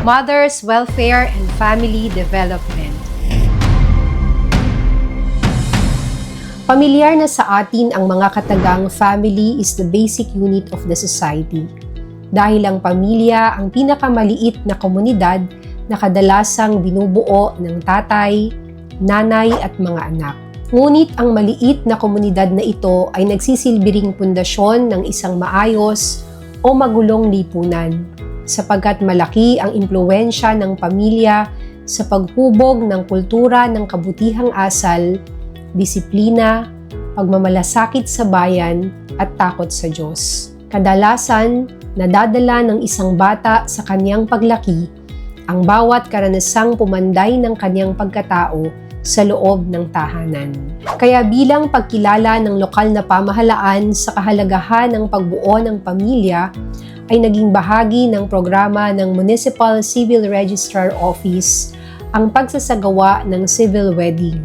Mother's Welfare and Family Development. Pamilyar na sa atin ang mga katagang family is the basic unit of the society. Dahil ang pamilya ang pinakamaliit na komunidad na kadalasang binubuo ng tatay, nanay at mga anak. Ngunit ang maliit na komunidad na ito ay nagsisilbing pundasyon ng isang maayos o magulong lipunan, sapagkat malaki ang impluwensya ng pamilya sa paghubog ng kultura ng kabutihang asal, disiplina, pagmamalasakit sa bayan at takot sa Diyos. Kadalasan, nadadala ng isang bata sa kanyang paglaki ang bawat karanasang pumanday ng kanyang pagkatao sa loob ng tahanan. Kaya bilang pagkilala ng lokal na pamahalaan sa kahalagahan ng pagbuo ng pamilya, ay naging bahagi ng programa ng Municipal Civil Registrar Office ang pagsasagawa ng civil wedding.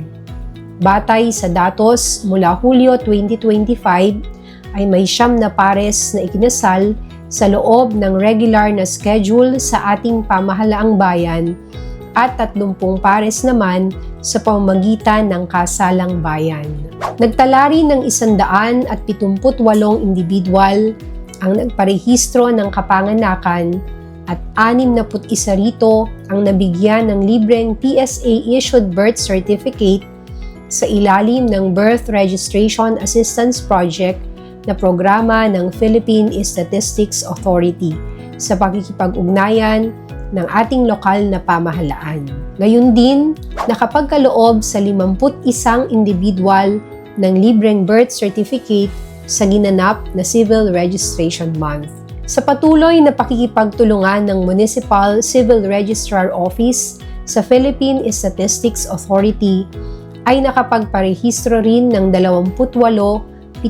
Batay sa datos mula Hulyo 2025 ay may 9 na pares na ikinasal sa loob ng regular na schedule sa ating pamahalaang bayan at 30 pares naman sa pamamagitan ng kasalang bayan. Nagtala rin ng 178 individual ang nagparehistro ng kapanganakan at 61 rito ang nabigyan ng libreng PSA-issued birth certificate sa ilalim ng Birth Registration Assistance Project na programa ng Philippine Statistics Authority sa pakikipag-ugnayan ng ating lokal na pamahalaan. Ngayon din, nakapagkaloob sa 51 individual ng libreng birth certificate sa ginanap na Civil Registration Month. Sa patuloy na pakikipagtulungan ng Municipal Civil Registrar Office sa Philippine Statistics Authority, ay nakapagparehistro rin ng 28,708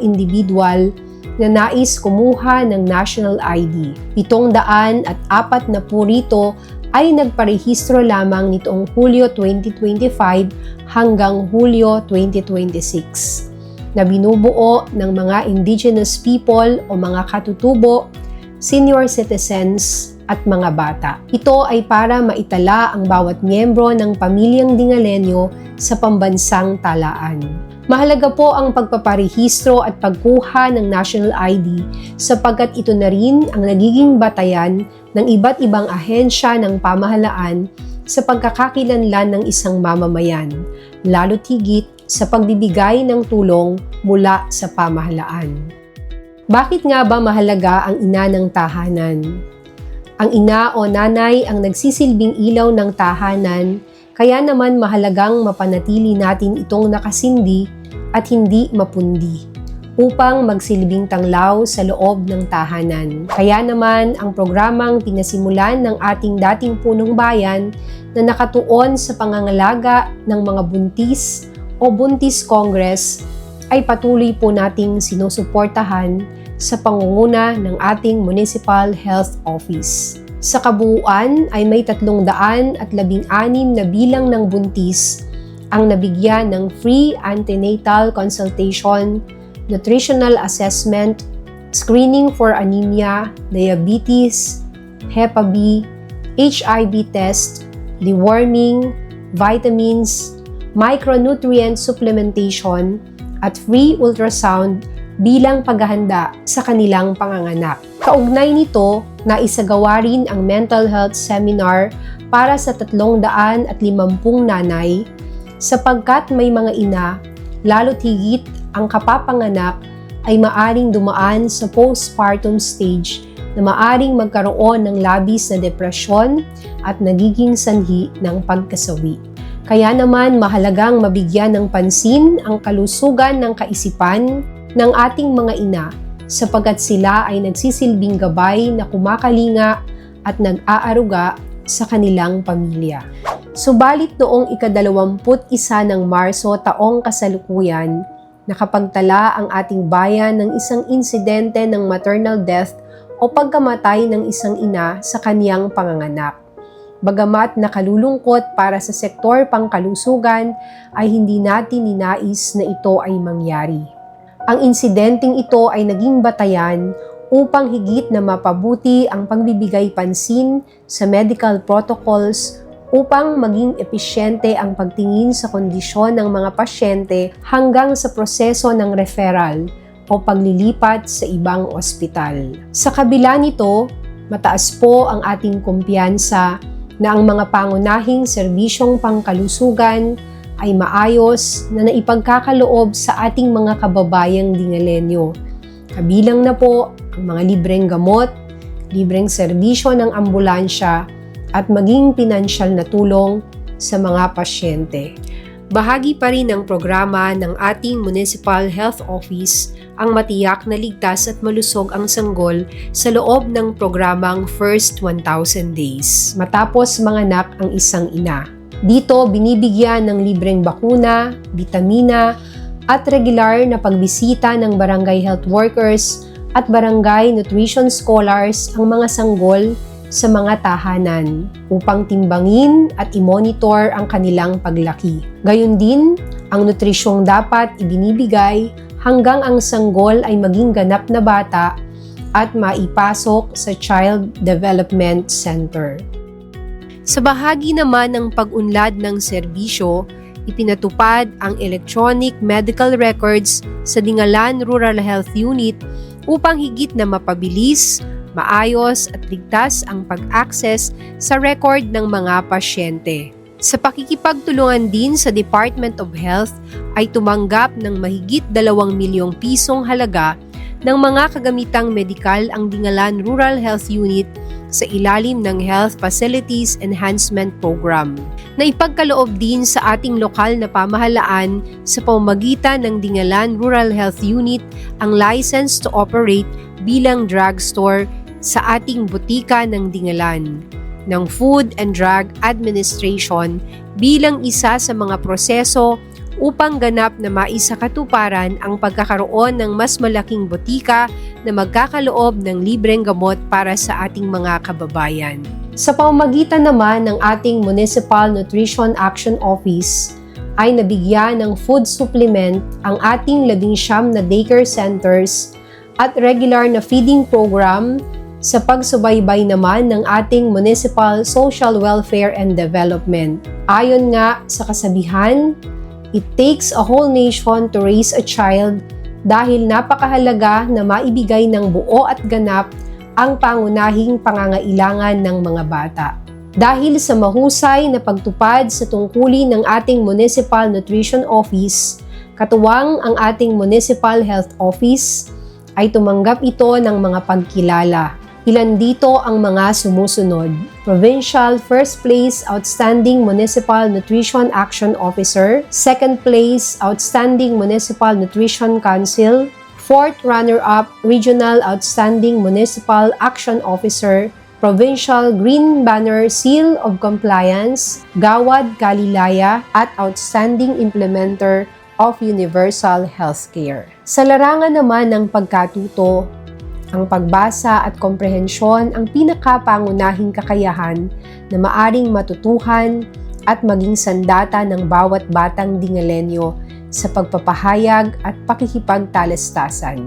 individual na nais kumuha ng National ID. 740 rito ay nagparehistro lamang nitong Hulyo 2025 hanggang Hulyo 2026. Na binubuo ng mga indigenous people o mga katutubo, senior citizens at mga bata. Ito ay para maitala ang bawat miyembro ng pamilyang Dingalenyo sa pambansang talaan. Mahalaga po ang pagpaparehistro at pagkuha ng National ID sapagkat ito na rin ang nagiging batayan ng iba't ibang ahensya ng pamahalaan sa pagkakakilanlan ng isang mamamayan, lalo't higit sa pagbibigay ng tulong mula sa pamahalaan. Bakit nga ba mahalaga ang ina ng tahanan? Ang ina o nanay ang nagsisilbing ilaw ng tahanan, kaya naman mahalagang mapanatili natin itong nakasindi at hindi mapundi upang magsilbing tanglaw sa loob ng tahanan. Kaya naman ang programang pinasimulan ng ating dating punong bayan na nakatuon sa pangangalaga ng mga buntis o Buntis Congress ay patuloy po nating sinusuportahan sa pangunguna ng ating Municipal Health Office. Sa kabuuan ay may 316 na bilang ng buntis ang nabigyan ng free antenatal consultation, nutritional assessment, screening for anemia, diabetes, Hepa B, HIV test, deworming, vitamins, micronutrient supplementation, at free ultrasound bilang paghahanda sa kanilang panganganak. Kaugnay nito, naisagawa rin ang mental health seminar para sa 350 nanay sapagkat may mga ina, lalo't higit ang kapapanganak ay maaring dumaan sa postpartum stage na maaring magkaroon ng labis na depresyon at nagiging sanhi ng pagkasawi. Kaya naman mahalagang mabigyan ng pansin ang kalusugan ng kaisipan ng ating mga ina sapagkat sila ay nagsisilbing gabay na kumakalinga at nag-aaruga sa kanilang pamilya. Subalit noong ika-21 ng Marso taong kasalukuyan, nakapagtala ang ating bayan ng isang insidente ng maternal death o pagkamatay ng isang ina sa kaniyang panganganak. Bagamat nakalulungkot para sa sektor pangkalusugan, ay hindi natin ninais na ito ay mangyari. Ang insidenteng ito ay naging batayan upang higit na mapabuti ang pagbibigay pansin sa medical protocols upang maging episyente ang pagtingin sa kondisyon ng mga pasyente hanggang sa proseso ng referral o paglilipat sa ibang ospital. Sa kabila nito, mataas po ang ating kumpiyansa na ang mga pangunahing serbisyong pangkalusugan ay maayos na naipagkakaloob sa ating mga kababayang Dingalenyo. Kabilang na po ang mga libreng gamot, libreng serbisyo ng ambulansya, at maging pinansyal na tulong sa mga pasyente. Bahagi pa rin ng programa ng ating Municipal Health Office ang matiyak na ligtas at malusog ang sanggol sa loob ng programang First 1,000 Days matapos manganak ang isang ina. Dito binibigyan ng libreng bakuna, bitamina at regular na pagbisita ng barangay health workers at barangay nutrition scholars ang mga sanggol sa mga tahanan upang timbangin at i-monitor ang kanilang paglaki. Gayon din, ang nutrisyong dapat ibinibigay hanggang ang sanggol ay maging ganap na bata at maipasok sa Child Development Center. Sa bahagi naman ng pag-unlad ng serbisyo, ipinatupad ang electronic medical records sa Dingalan Rural Health Unit upang higit na mapabilis, maayos at ligtas ang pag-access sa record ng mga pasyente. Sa pakikipagtulungan din sa Department of Health ay tumanggap ng mahigit 2 milyong pisong halaga ng mga kagamitang medikal ang Dingalan Rural Health Unit sa ilalim ng Health Facilities Enhancement Program, na ipagkaloob din sa ating lokal na pamahalaan sa pamamagitan ng Dingalan Rural Health Unit ang license to operate bilang drugstore sa ating butika ng Dingalan, ng Food and Drug Administration bilang isa sa mga proseso upang ganap na maisakatuparan ang pagkakaroon ng mas malaking butika na magkakaloob ng libreng gamot para sa ating mga kababayan. Sa pamamagitan naman ng ating Municipal Nutrition Action Office, ay nabigyan ng food supplement ang ating 19 na daycare centers at regular na feeding program sa pagsubaybay naman ng ating Municipal Social Welfare and Development. Ayon nga sa kasabihan, it takes a whole nation to raise a child dahil napakahalaga na maibigay ng buo at ganap ang pangunahing pangangailangan ng mga bata. Dahil sa mahusay na pagtupad sa tungkulin ng ating Municipal Nutrition Office, katuwang ang ating Municipal Health Office, ay tumanggap ito ng mga pagkilala. Ilan dito ang mga sumusunod: Provincial First Place Outstanding Municipal Nutrition Action Officer, Second Place Outstanding Municipal Nutrition Council, Fourth Runner-Up Regional Outstanding Municipal Action Officer, Provincial Green Banner Seal of Compliance, Gawad Kalilaya at Outstanding Implementer of Universal Healthcare. Sa larangan naman ng pagkatuto, ang pagbasa at komprehensyon ang pinakapangunahing kakayahan na maaring matutuhan at maging sandata ng bawat batang Dingalenyo sa pagpapahayag at pakikipagtalastasan.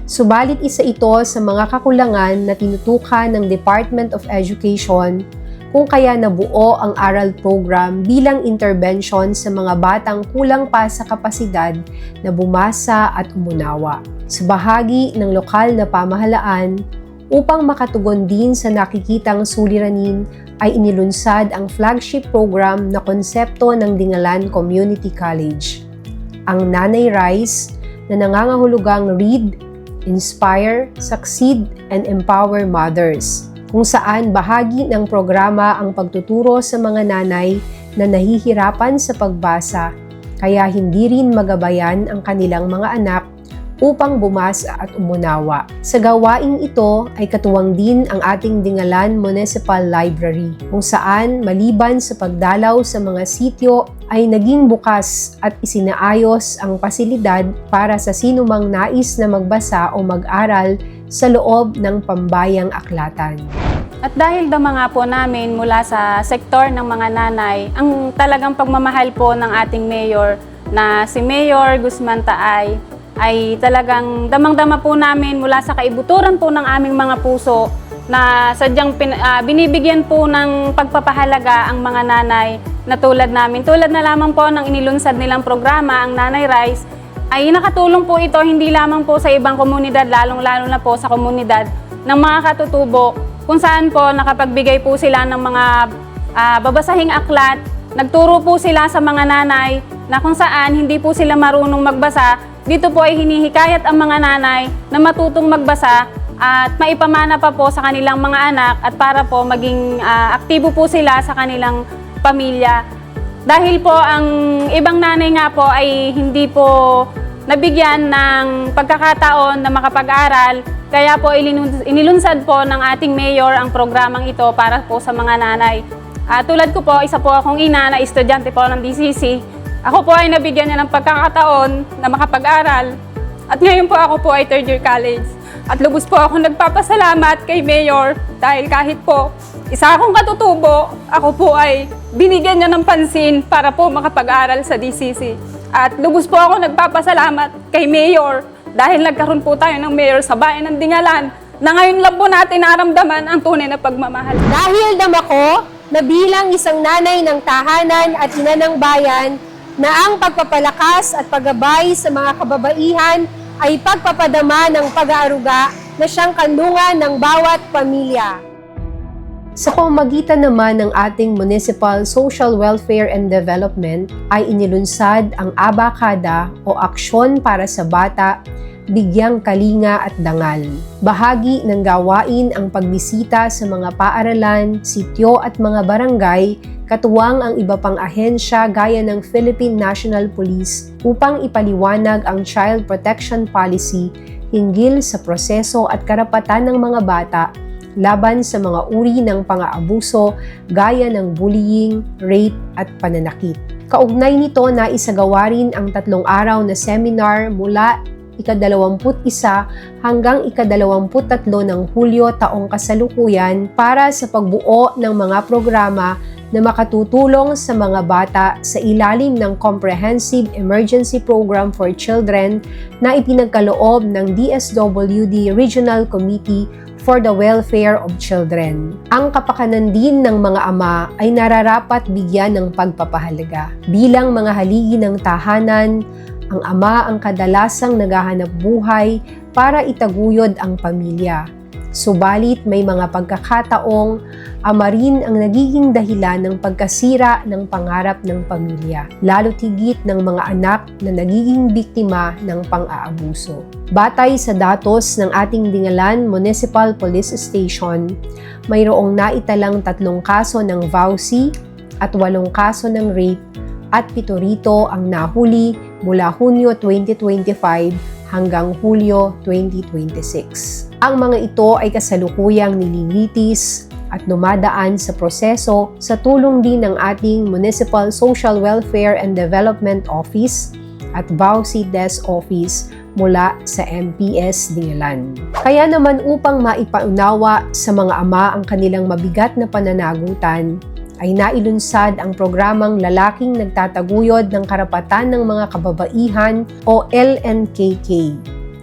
Subalit isa ito sa mga kakulangan na tinutukan ng Department of Education kung kaya nabuo ang ARAL program bilang intervention sa mga batang kulang pa sa kapasidad na bumasa at umunawa. Sa bahagi ng lokal na pamahalaan, upang makatugon din sa nakikitang suliranin ay inilunsad ang flagship program na konsepto ng Dingalan Community College, ang Nanay Rise, na nangangahulugang Read, Inspire, Succeed, and Empower Mothers, kung saan bahagi ng programa ang pagtuturo sa mga nanay na nahihirapan sa pagbasa kaya hindi rin magabayan ang kanilang mga anak upang bumasa at umunawa. Sa gawaing ito ay katuwang din ang ating Dingalan Municipal Library, kung saan maliban sa pagdalaw sa mga sityo ay naging bukas at isinaayos ang pasilidad para sa sinumang nais na magbasa o mag-aral sa loob ng pambayang aklatan. At dahil damanga po namin mula sa sektor ng mga nanay, ang talagang pagmamahal po ng ating mayor na si Mayor Guzman Taay, ay talagang damang-dama po namin mula sa kaibuturan po ng aming mga puso na sadyang binibigyan po ng pagpapahalaga ang mga nanay na tulad namin. Tulad na lamang po ng inilunsad nilang programa, ang Nanay Rise, ay nakatulong po ito hindi lamang po sa ibang komunidad, lalong-lalo na po sa komunidad ng mga katutubo, kung saan po nakapagbigay po sila ng mga babasahing aklat. Nagturo po sila sa mga nanay na kung saan hindi po sila marunong magbasa. Dito po ay hinihikayat ang mga nanay na matutong magbasa at maipamana pa po sa kanilang mga anak at para po maging aktibo po sila sa kanilang pamilya. Dahil po ang ibang nanay nga po ay hindi po nabigyan ng pagkakataon na makapag-aral, kaya po inilunsad po ng ating mayor ang programang ito para po sa mga nanay. Tulad ko po, isa po akong ina na estudyante po ng DCC. Ako po ay nabigyan niya ng pagkakataon na makapag-aral at ngayon po ako po ay third year college. At lubos po ako nagpapasalamat kay Mayor dahil kahit po isa akong katutubo, ako po ay binigyan niya ng pansin para po makapag-aral sa DCC. At lubos po ako nagpapasalamat kay Mayor dahil nagkaroon po tayo ng Mayor sa bayan ng Dingalan na ngayon lang po natin naramdaman ang tunay na pagmamahal. Dahil damako na bilang isang nanay ng tahanan at ina ng bayan na ang pagpapalakas at paggabay sa mga kababaihan ay pagpapadama ng pag-aaruga na siyang kanlungan ng bawat pamilya. Sa pamamagitan naman ng ating Municipal Social Welfare and Development ay inilunsad ang Abakada o Aksyon para sa Bata, Bigyang Kalinga at Dangal. Bahagi ng gawain ang pagbisita sa mga paaralan, sityo at mga barangay, katuwang ang iba pang ahensya gaya ng Philippine National Police upang ipaliwanag ang Child Protection Policy hinggil sa proseso at karapatan ng mga bata laban sa mga uri ng pang-aabuso gaya ng bullying, rape at pananakit. Kaugnay nito na isagawa rin ang 3 araw na seminar mula ika-21 hanggang ika-23 ng Hulyo taong kasalukuyan para sa pagbuo ng mga programa na makatutulong sa mga bata sa ilalim ng Comprehensive Emergency Program for Children na ipinagkaloob ng DSWD Regional Committee for the Welfare of Children. Ang kapakanan din ng mga ama ay nararapat bigyan ng pagpapahalaga. Bilang mga haligi ng tahanan, ang ama ang kadalasang naghahanap buhay para itaguyod ang pamilya. Subalit may mga pagkakataong ama rin ang nagiging dahilan ng pagkasira ng pangarap ng pamilya, lalo tigit ng mga anak na nagiging biktima ng pang-aabuso. Batay sa datos ng ating Dingalan Municipal Police Station, mayroong naitalang 3 kaso ng VAUSI at 8 kaso ng rape at 7 rito ang nahuli mula Hunyo 2025 hanggang Hulyo 2026. Ang mga ito ay kasalukuyang nililitis at dumadaan sa proseso sa tulong din ng ating Municipal Social Welfare and Development Office at VAUSI Desk Office mula sa MPS Dingalan. Kaya naman upang maipaunawa sa mga ama ang kanilang mabigat na pananagutan, ay nailunsad ang programang Lalaking Nagtataguyod ng Karapatan ng Mga Kababaihan o LNKK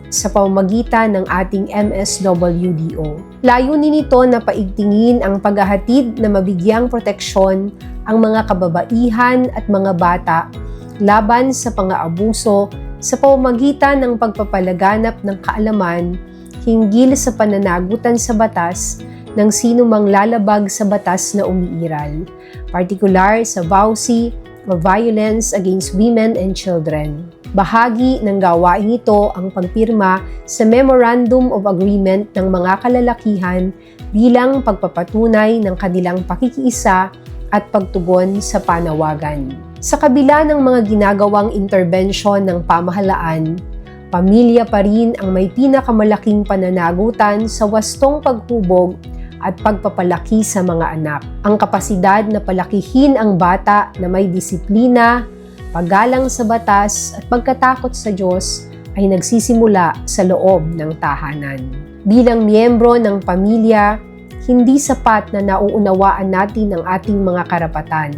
sa pamamagitan ng ating MSWDO. Layunin nito na paigtingin ang paghahatid na mabigyang proteksyon ang mga kababaihan at mga bata laban sa pang-aabuso sa pamamagitan ng pagpapalaganap ng kaalaman hinggil sa pananagutan sa batas ng sino mang lalabag sa batas na umiiral, partikular sa VAUSI o Violence Against Women and Children. Bahagi ng gawain ito ang pagpirma sa Memorandum of Agreement ng mga kalalakihan bilang pagpapatunay ng kanilang pakikiisa at pagtugon sa panawagan. Sa kabila ng mga ginagawang interbensyon ng pamahalaan, pamilya pa rin ang may pinakamalaking pananagutan sa wastong paghubog at pagpapalaki sa mga anak. Ang kapasidad na palakihin ang bata na may disiplina, paggalang sa batas at pagkatakot sa Diyos ay nagsisimula sa loob ng tahanan. Bilang miyembro ng pamilya, hindi sapat na nauunawaan natin ang ating mga karapatan,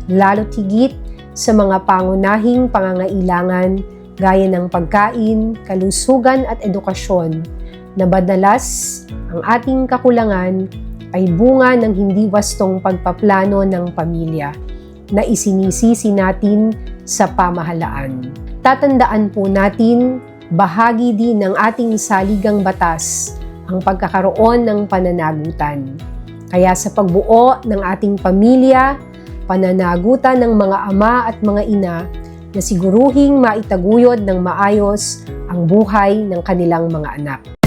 lalo tigit sa mga pangunahing pangangailangan gaya ng pagkain, kalusugan at edukasyon, na madalas ang ating kakulangan ay bunga ng hindi wastong pagpaplano ng pamilya na isinisisi natin sa pamahalaan. Tatandaan po natin, bahagi din ng ating saligang batas ang pagkakaroon ng pananagutan. Kaya sa pagbuo ng ating pamilya, pananagutan ng mga ama at mga ina na siguruhing maitaguyod ng maayos ang buhay ng kanilang mga anak.